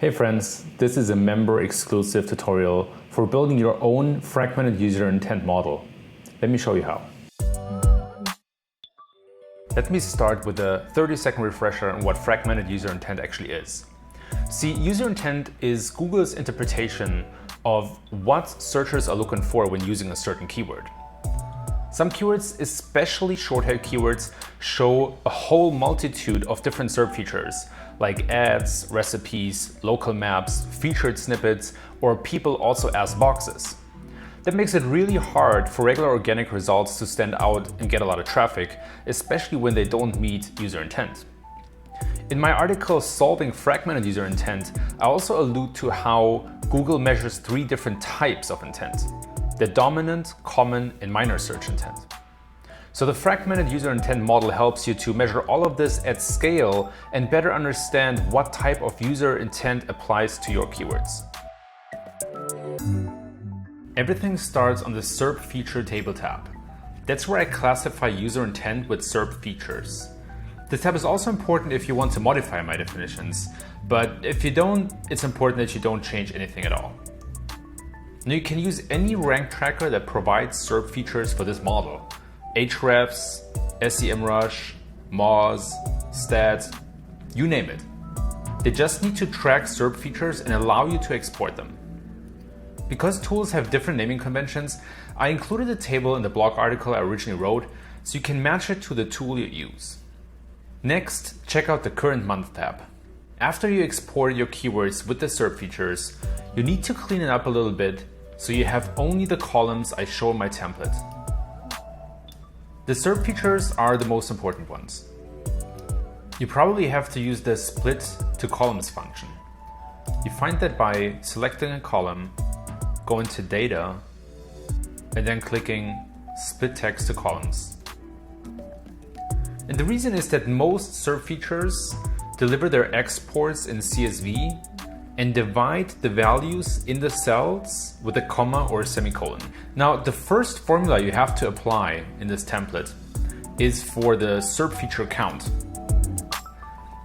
Hey friends, this is a member-exclusive tutorial for building your own fragmented user intent model. Let me show you how. Let me start with a 30-second refresher on what fragmented user intent actually is. See, user intent is Google's interpretation of what searchers are looking for when using a certain keyword. Some keywords, especially short-haired keywords, show a whole multitude of different SERP features like ads, recipes, local maps, featured snippets, or people also as boxes. That makes it really hard for regular organic results to stand out and get a lot of traffic, especially when they don't meet user intent. In my article Solving Fragmented User Intent, I also allude to how Google measures 3 different types of intent: the dominant, common, and minor search intent. So the fragmented user intent model helps you to measure all of this at scale and better understand what type of user intent applies to your keywords. Everything starts on the SERP feature table tab. That's where I classify user intent with SERP features. This tab is also important if you want to modify my definitions, but if you don't, it's important that you don't change anything at all. Now you can use any rank tracker that provides SERP features for this model. Ahrefs, SEMrush, Moz, Stat, you name it. They just need to track SERP features and allow you to export them. Because tools have different naming conventions, I included a table in the blog article I originally wrote so you can match it to the tool you use. Next, check out the current month tab. After you export your keywords with the SERP features, you need to clean it up a little bit so you have only the columns I show in my template. The SERP features are the most important ones. You probably have to use the split to columns function. You find that by selecting a column, go into data, and then clicking split text to columns. And the reason is that most SERP features deliver their exports in CSV and divide the values in the cells with a comma or a semicolon. Now, the first formula you have to apply in this template is for the SERP feature count.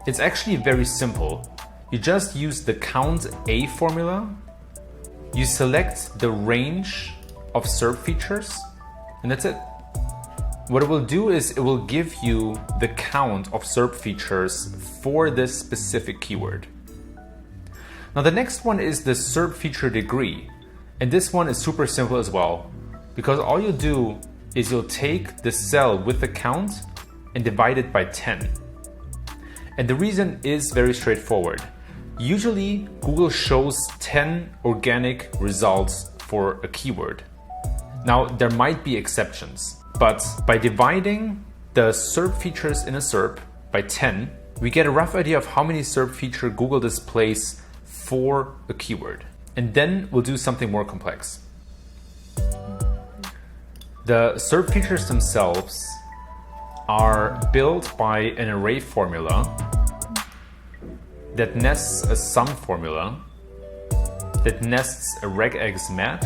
It's actually very simple. You just use the count A formula, you select the range of SERP features, and that's it. What it will do is it will give you the count of SERP features for this specific keyword. Now the next one is the SERP feature degree, and this one is super simple as well, because all you'll do is you'll take the cell with the count and divide it by 10. And the reason is very straightforward. Usually Google shows 10 organic results for a keyword. Now there might be exceptions, but by dividing the SERP features in a SERP by 10, we get a rough idea of how many SERP feature Google displays for a keyword. And then we'll do something more complex. The SERP features themselves are built by an array formula that nests a sum formula, that nests a regex match,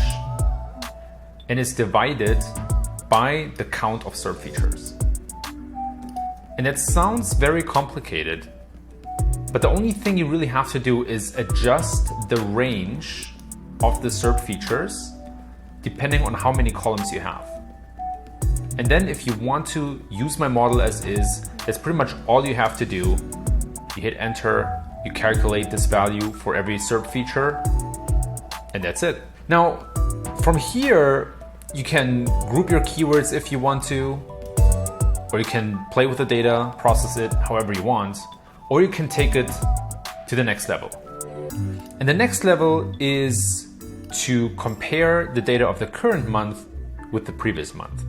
and is divided by the count of SERP features. And that sounds very complicated, but the only thing you really have to do is adjust the range of the SERP features depending on how many columns you have. And then if you want to use my model as is, that's pretty much all you have to do. You hit enter, you calculate this value for every SERP feature, and that's it. Now, from here, you can group your keywords if you want to, or you can play with the data, process it however you want, or you can take it to the next level. And the next level is to compare the data of the current month with the previous month.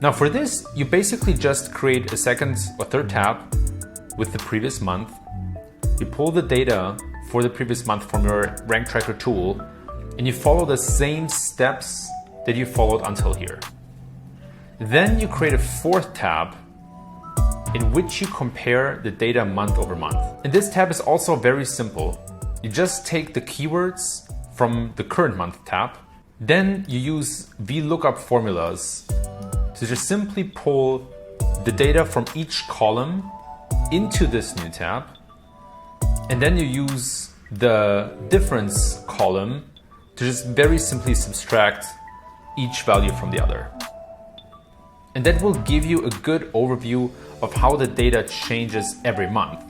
Now for this, you basically just create a second or third tab with the previous month. You pull the data for the previous month from your rank tracker tool, and you follow the same steps that you followed until here. Then you create a fourth tab in which you compare the data month over month. And this tab is also very simple. You just take the keywords from the current month tab, then you use VLOOKUP formulas to just simply pull the data from each column into this new tab, And then you use the difference column to just very simply subtract each value from the other. And that will give you a good overview of how the data changes every month.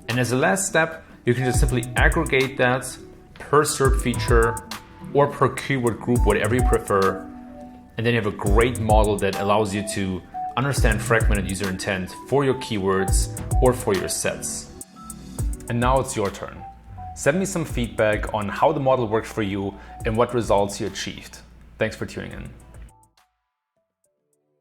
And as a last step, you can just simply aggregate that per SERP feature or per keyword group, whatever you prefer. And then you have a great model that allows you to understand fragmented user intent for your keywords or for your sets. And now it's your turn. Send me some feedback on how the model worked for you and what results you achieved. Thanks for tuning in.